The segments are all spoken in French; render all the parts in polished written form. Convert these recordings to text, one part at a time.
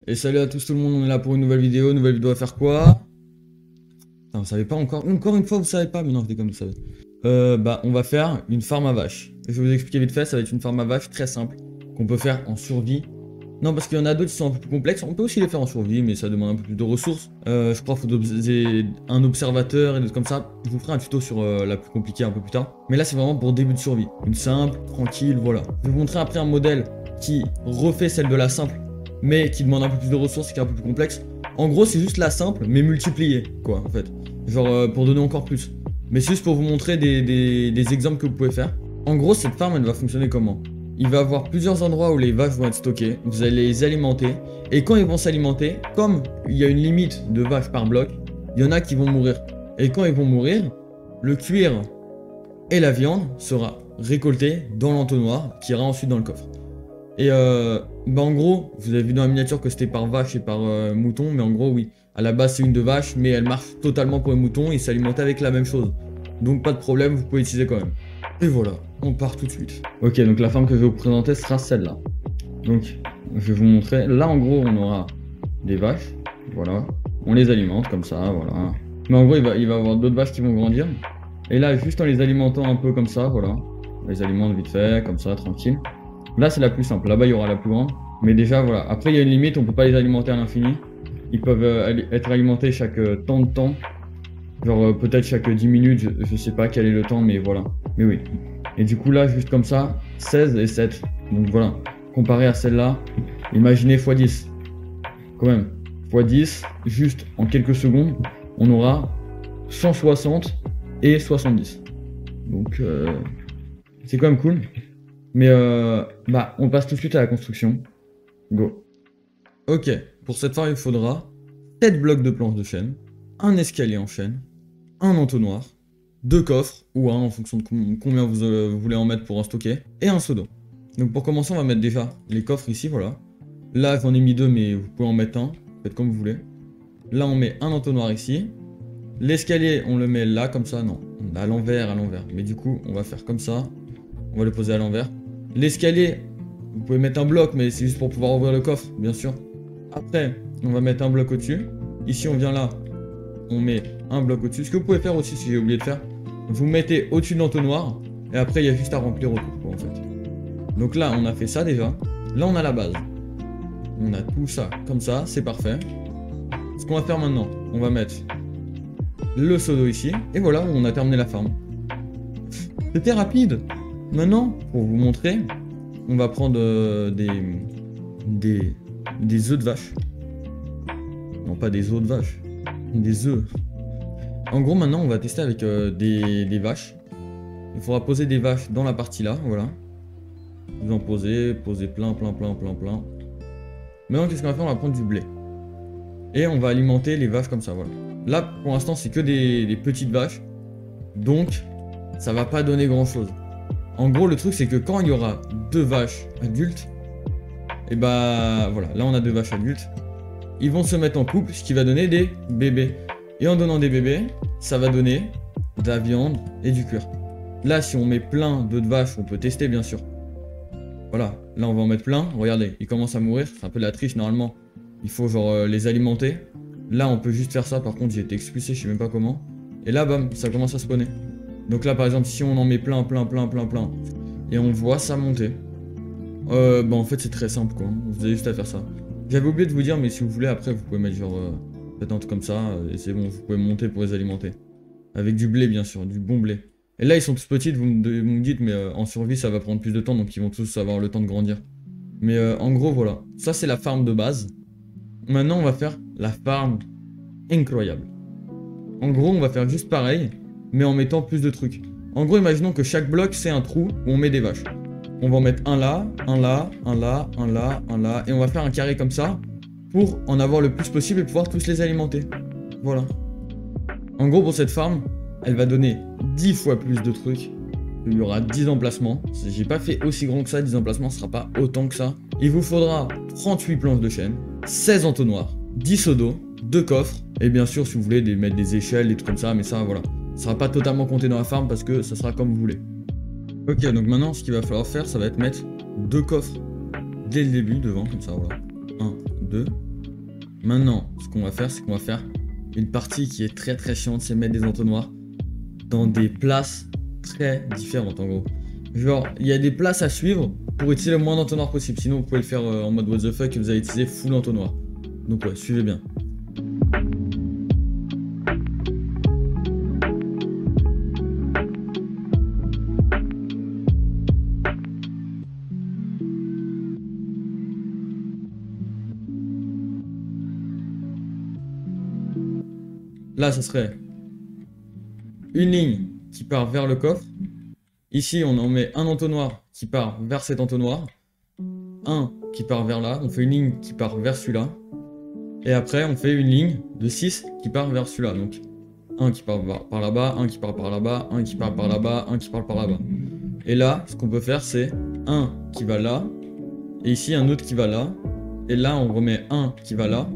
Et salut à tous tout le monde, on est là pour une nouvelle vidéo. Nouvelle vidéo à faire quoi? Putain, vous savez pas encore? Encore une fois, vous savez pas? Mais non, je déconne, vous savez. On va faire une farm à vaches. Je vais vous expliquer vite fait, ça va être une farm à vaches très simple, qu'on peut faire en survie. Non, parce qu'il y en a d'autres qui sont un peu plus complexes. On peut aussi les faire en survie, mais ça demande un peu plus de ressources. Je crois qu'il faut un observateur et des trucs comme ça. Je vous ferai un tuto sur la plus compliquée un peu plus tard. Mais là, c'est vraiment pour début de survie. Une simple, tranquille, voilà. Je vais vous montrer après un modèle qui refait celle de la simple, mais qui demande un peu plus de ressources et qui est un peu plus complexe. En gros, c'est juste la simple, mais multipliée, quoi, en fait. Genre, pour donner encore plus. Mais c'est juste pour vous montrer des exemples que vous pouvez faire. En gros, cette farm, elle va fonctionner comment? Il va y avoir plusieurs endroits où les vaches vont être stockées. Vous allez les alimenter. Et quand ils vont s'alimenter, comme il y a une limite de vaches par bloc, il y en a qui vont mourir. Et quand ils vont mourir, le cuir et la viande sera récolté dans l'entonnoir qui ira ensuite dans le coffre. Et en gros, vous avez vu dans la miniature que c'était par vache et par mouton, mais en gros oui, à la base c'est une de vache, mais elle marche totalement pour les moutons, ils s'alimentent avec la même chose. Donc pas de problème, vous pouvez utiliser quand même. Et voilà, on part tout de suite. Ok, donc la farm que je vais vous présenter sera celle-là. Donc, je vais vous montrer. Là en gros, on aura des vaches, voilà. On les alimente comme ça, voilà. Mais en gros, il va y avoir d'autres vaches qui vont grandir. Et là, juste en les alimentant un peu comme ça, voilà. On les alimente vite fait, comme ça, tranquille. Là, c'est la plus simple. Là-bas, il y aura la plus grande. Mais déjà, voilà. Après, il y a une limite. On peut pas les alimenter à l'infini. Ils peuvent être alimentés chaque tant de temps. Genre, peut-être chaque 10 minutes. Je sais pas quel est le temps, mais voilà. Mais oui. Et du coup, là, juste comme ça, 16 et 7. Donc voilà. Comparé à celle-là, imaginez x10. Quand même. x10, juste en quelques secondes, on aura 160 et 70. Donc, c'est quand même cool. Mais on passe tout de suite à la construction. Go. Ok, pour cette farm, il faudra 7 blocs de planches de chêne, un escalier en chêne, un entonnoir, 2 coffres, ou un en fonction de combien vous voulez en mettre pour en stocker, et un seau d'eau. Donc pour commencer, on va mettre déjà les coffres ici, voilà. Là, j'en ai mis 2, mais vous pouvez en mettre un, faites comme vous voulez. Là, on met un entonnoir ici. L'escalier, on le met là, comme ça, non, à l'envers, à l'envers. Mais du coup, on va faire comme ça, on va le poser à l'envers. L'escalier, vous pouvez mettre un bloc, mais c'est juste pour pouvoir ouvrir le coffre, bien sûr. Après, on va mettre un bloc au-dessus. Ici, on vient là, on met un bloc au-dessus. Ce que vous pouvez faire aussi, si j'ai oublié de faire, vous mettez au-dessus de l'entonnoir, et après, il y a juste à remplir autour, quoi, en fait. Donc là, on a fait ça déjà. Là, on a la base. On a tout ça, comme ça, c'est parfait. Ce qu'on va faire maintenant, on va mettre le seau d'eau ici, et voilà, on a terminé la farm. C'était rapide. Maintenant, pour vous montrer, on va prendre des œufs de vache. Non, pas des os de vache. Des œufs. En gros, maintenant, on va tester avec des vaches. Il faudra poser des vaches dans la partie là, voilà. Vous en posez plein. Maintenant, qu'est-ce qu'on va faire? On va prendre du blé. Et on va alimenter les vaches comme ça, voilà. Là, pour l'instant, c'est que des petites vaches. Donc, ça va pas donner grand-chose. En gros, le truc, c'est que quand il y aura 2 vaches adultes, et voilà, là on a 2 vaches adultes, ils vont se mettre en couple, ce qui va donner des bébés. Et en donnant des bébés, ça va donner de la viande et du cuir. Là, si on met plein d'œufs de vache, on peut tester bien sûr. Voilà, là on va en mettre plein, regardez, ils commencent à mourir, c'est un peu de la triche normalement. Il faut genre les alimenter. Là, on peut juste faire ça, par contre j'ai été expulsé, je sais même pas comment. Et là, bam, ça commence à spawner. Donc là, par exemple, si on en met plein, et on voit ça monter, en fait, c'est très simple, quoi. Vous avez juste à faire ça. J'avais oublié de vous dire, mais si vous voulez, après, vous pouvez mettre genre, peut-être un truc comme ça, et c'est bon, vous pouvez monter pour les alimenter. Avec du blé, bien sûr, du bon blé. Et là, ils sont tous petits, vous me dites, mais en survie, ça va prendre plus de temps, donc ils vont tous avoir le temps de grandir. Mais en gros, voilà. Ça, c'est la farm de base. Maintenant, on va faire la farm incroyable. En gros, on va faire juste pareil, mais en mettant plus de trucs. En gros, imaginons que chaque bloc, c'est un trou où on met des vaches. On va en mettre un là, un là, un là, un là, un là, et on va faire un carré comme ça, pour en avoir le plus possible et pouvoir tous les alimenter. Voilà. En gros, pour cette farm, elle va donner 10 fois plus de trucs. Il y aura 10 emplacements. J'ai pas fait aussi grand que ça, 10 emplacements, ce sera pas autant que ça. Il vous faudra 38 planches de chêne, 16 entonnoirs, 10 seaux d'eau, 2 coffres, et bien sûr, si vous voulez, mettre des échelles, des trucs comme ça, mais ça, voilà. Ça sera pas totalement compté dans la farm parce que ça sera comme vous voulez. Ok, donc maintenant, ce qu'il va falloir faire, ça va être mettre 2 coffres dès le début, devant, comme ça, voilà. 1, 2. Maintenant, ce qu'on va faire, c'est qu'on va faire une partie qui est très très chiante, c'est mettre des entonnoirs dans des places très différentes en gros. Genre, il y a des places à suivre pour utiliser le moins d'entonnoirs possible. Sinon, vous pouvez le faire en mode what the fuck et vous allez utiliser full entonnoir. Donc ouais, suivez bien. Là, ça serait une ligne qui part vers le coffre. Ici, on en met un entonnoir qui part vers cet entonnoir. Un qui part vers là. On fait une ligne qui part vers celui-là. Et après, on fait une ligne de 6 qui part vers celui-là. Donc, un qui part par là-bas, un qui part par là-bas, un qui part par là-bas, un qui part par là-bas. Et là, ce qu'on peut faire, c'est un qui va là. Et ici, un autre qui va là. Et là, on remet un qui va là.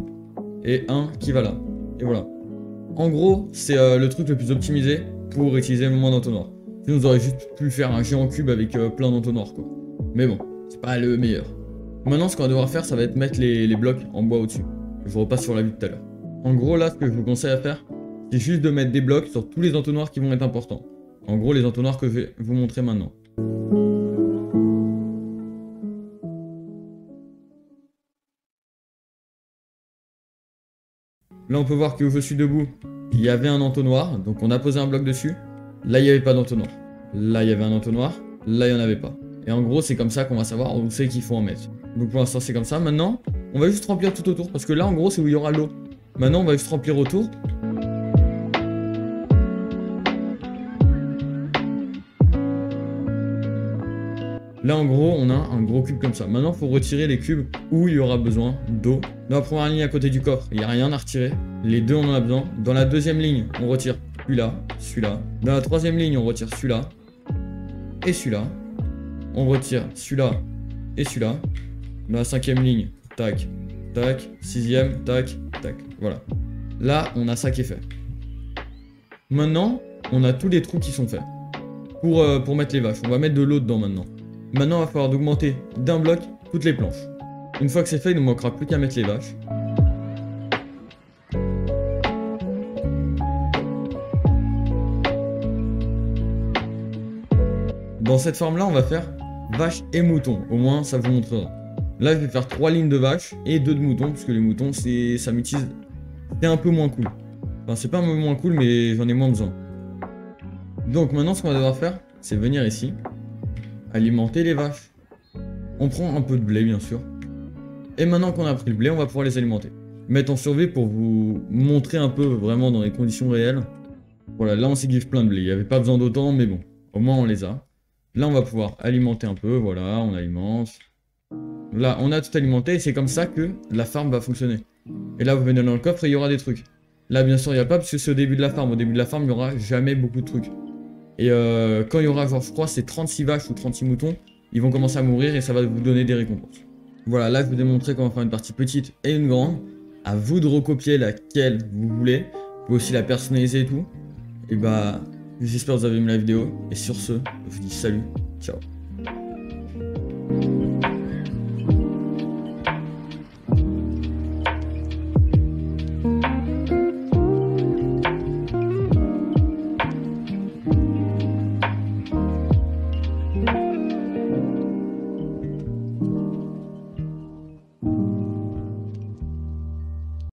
Et un qui va là. Et voilà. En gros, c'est le truc le plus optimisé pour utiliser le moins d'entonnoirs. Sinon, vous aurez juste pu faire un géant cube avec plein d'entonnoirs, quoi. Mais bon, c'est pas le meilleur. Maintenant, ce qu'on va devoir faire, ça va être mettre les blocs en bois au-dessus. Je vous repasse sur la vue tout à l'heure. En gros, là, ce que je vous conseille à faire, c'est juste de mettre des blocs sur tous les entonnoirs qui vont être importants. En gros, les entonnoirs que je vais vous montrer maintenant. Là, on peut voir que où je suis debout, il y avait un entonnoir, donc on a posé un bloc dessus. Là, il n'y avait pas d'entonnoir. Là, il y avait un entonnoir. Là, il n'y en avait pas. Et en gros, c'est comme ça qu'on va savoir où c'est qu'il faut en mettre. Donc pour l'instant, c'est comme ça. Maintenant, on va juste remplir tout autour, parce que là, en gros, c'est où il y aura l'eau. Maintenant, on va juste remplir autour. Là, en gros, on a un gros cube comme ça. Maintenant, il faut retirer les cubes où il y aura besoin d'eau. Dans la première ligne à côté du coffre, il n'y a rien à retirer. Les deux, on en a besoin. Dans la deuxième ligne, on retire celui-là, celui-là. Dans la troisième ligne, on retire celui-là et celui-là. On retire celui-là et celui-là. Dans la cinquième ligne, tac, tac. Sixième, tac, tac. Voilà. Là, on a ça qui est fait. Maintenant, on a tous les trous qui sont faits. Pour mettre les vaches. On va mettre de l'eau dedans maintenant. Maintenant, il va falloir augmenter d'un bloc toutes les planches. Une fois que c'est fait, il ne nous manquera plus qu'à mettre les vaches. Dans cette forme-là, on va faire vaches et moutons. Au moins, ça vous montrera. Là, je vais faire 3 lignes de vaches et 2 de moutons, parce que les moutons, ça m'utilise... C'est un peu moins cool. Enfin, c'est pas un peu moins cool, mais j'en ai moins besoin. Donc maintenant, ce qu'on va devoir faire, c'est venir ici. Alimenter les vaches. On prend un peu de blé, bien sûr. Et maintenant qu'on a pris le blé, on va pouvoir les alimenter. Mettre en survie pour vous montrer un peu vraiment dans les conditions réelles. Voilà, là on s'est give plein de blé. Il n'y avait pas besoin d'autant, mais bon, au moins on les a. Là on va pouvoir alimenter un peu, voilà, on alimente. Là on a tout alimenté et c'est comme ça que la farm va fonctionner. Et là vous venez dans le coffre et il y aura des trucs. Là bien sûr il n'y a pas parce que c'est au début de la farm. Au début de la farm il n'y aura jamais beaucoup de trucs. Et quand il y aura, genre, je crois, c'est 36 vaches ou 36 moutons, ils vont commencer à mourir et ça va vous donner des récompenses. Voilà, là, je vous ai montré comment faire une partie petite et une grande. À vous de recopier laquelle vous voulez. Vous pouvez aussi la personnaliser et tout. Et bah, j'espère que vous avez aimé la vidéo. Et sur ce, je vous dis salut, ciao.